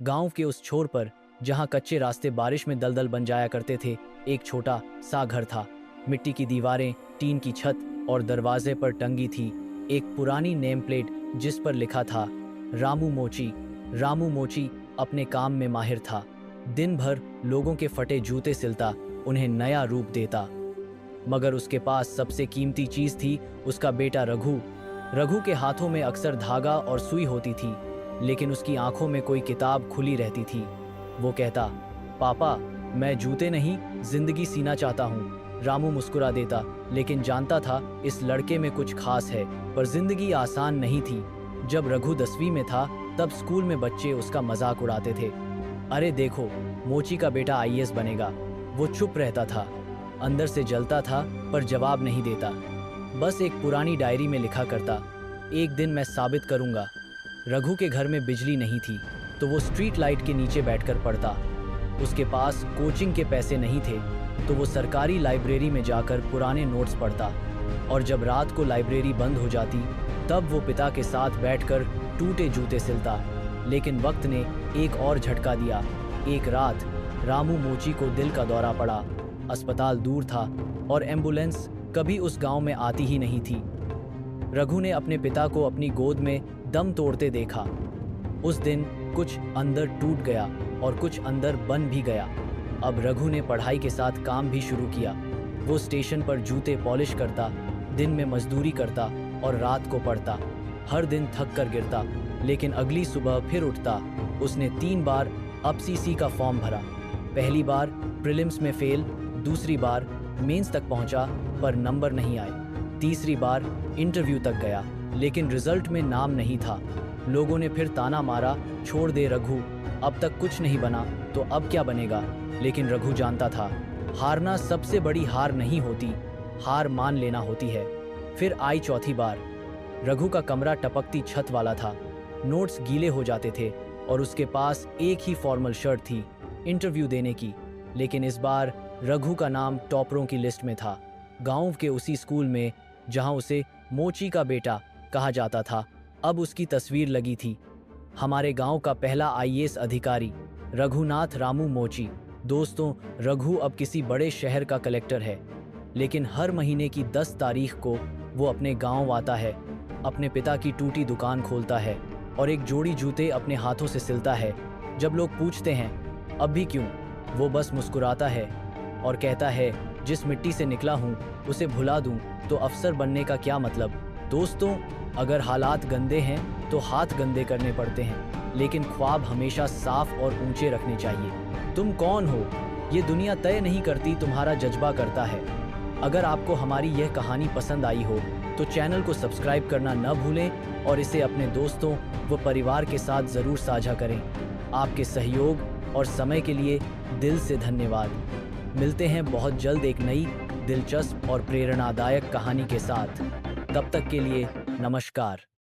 गांव के उस छोर पर, जहां कच्चे रास्ते बारिश में दलदल बन जाया करते थे, एक छोटा सा घर था। मिट्टी की दीवारें, टीन की छत और दरवाजे पर टंगी थी एक पुरानी नेम प्लेट जिस पर लिखा था रामू मोची। रामू मोची अपने काम में माहिर था। दिन भर लोगों के फटे जूते सिलता, उन्हें नया रूप देता। मगर उसके पास सबसे कीमती चीज थी उसका बेटा रघु। रघु के हाथों में अक्सर धागा और सुई होती थी, लेकिन उसकी आंखों में कोई किताब खुली रहती थी। वो कहता, पापा, मैं जूते नहीं, जिंदगी सीना चाहता हूँ। रामू मुस्कुरा देता, लेकिन जानता था इस लड़के में कुछ खास है। पर जिंदगी आसान नहीं थी। जब रघु 10वीं में था, तब स्कूल में बच्चे उसका मजाक उड़ाते थे। अरे देखो, मोची का बेटा आईएएस बनेगा। वो चुप रहता था, अंदर से जलता था, पर जवाब नहीं देता। बस एक पुरानी डायरी में लिखा करता, एक दिन मैं साबित करूंगा। रघु के घर में बिजली नहीं थी, तो वो स्ट्रीट लाइट के नीचे बैठकर पढ़ता। उसके पास कोचिंग के पैसे नहीं थे, तो वो सरकारी लाइब्रेरी में जाकर पुराने नोट्स पढ़ता। और जब रात को लाइब्रेरी बंद हो जाती, तब वो पिता के साथ बैठकर टूटे जूते सिलता। लेकिन वक्त ने एक और झटका दिया। एक रात रामू मोची को दिल का दौरा पड़ा। अस्पताल दूर था और एम्बुलेंस कभी उस गांव में आती ही नहीं थी। रघु ने अपने पिता को अपनी गोद में दम तोड़ते देखा। उस दिन कुछ अंदर टूट गया और कुछ अंदर बन भी गया। अब रघु ने पढ़ाई के साथ काम भी शुरू किया। वो स्टेशन पर जूते पॉलिश करता, दिन में मजदूरी करता और रात को पढ़ता। हर दिन थक कर गिरता, लेकिन अगली सुबह फिर उठता। उसने 3 बार अपसीसी का फॉर्म भरा। पहली बार प्रीलिम्स में फेल, दूसरी बार मेंस तक पहुंचा पर नंबर नहीं आए, तीसरी बार इंटरव्यू तक गया, लेकिन रिजल्ट में नाम नहीं था। लोगों ने फिर ताना मारा, छोड़ दे रघु, अब तक कुछ नहीं बना तो अब क्या बनेगा। लेकिन रघु जानता था, हारना सबसे बड़ी हार नहीं होती, हार मान लेना होती है। फिर आई चौथी बार। रघु का कमरा टपकती छत वाला था, नोट्स गीले हो जाते थे और उसके पास एक ही फॉर्मल शर्ट थी, इंटरव्यू देने की। लेकिन इस बार रघु का नाम टॉपरों की लिस्ट में था, गांव के उसी स्कूल में जहां उसे मोची का बेटा कहा जाता था। अब उसकी तस्वीर लगी थी, हमारे गांव का पहला आईएएस अधिकारी रघुनाथ रामू मोची। दोस्तों, रघु अब किसी बड़े शहर का कलेक्टर है, लेकिन हर महीने की 10 तारीख को वो अपने गांव आता है, अपने पिता की टूटी दुकान खोलता है और एक जोड़ी जूते अपने हाथों से सिलता है। जब लोग पूछते हैं अब भी क्यों, वो बस मुस्कुराता है और कहता है, जिस मिट्टी से निकला हूँ उसे भुला दूँ तो अफसर बनने का क्या मतलब। दोस्तों, अगर हालात गंदे हैं तो हाथ गंदे करने पड़ते हैं, लेकिन ख्वाब हमेशा साफ और ऊंचे रखने चाहिए। तुम कौन हो ये दुनिया तय नहीं करती, तुम्हारा जज्बा करता है। अगर आपको हमारी यह कहानी पसंद आई हो तो चैनल को सब्सक्राइब करना न भूलें और इसे अपने दोस्तों व परिवार के साथ ज़रूर साझा करें। आपके सहयोग और समय के लिए दिल से धन्यवाद। मिलते हैं बहुत जल्द एक नई दिलचस्प और प्रेरणादायक कहानी के साथ। तब तक के लिए नमस्कार।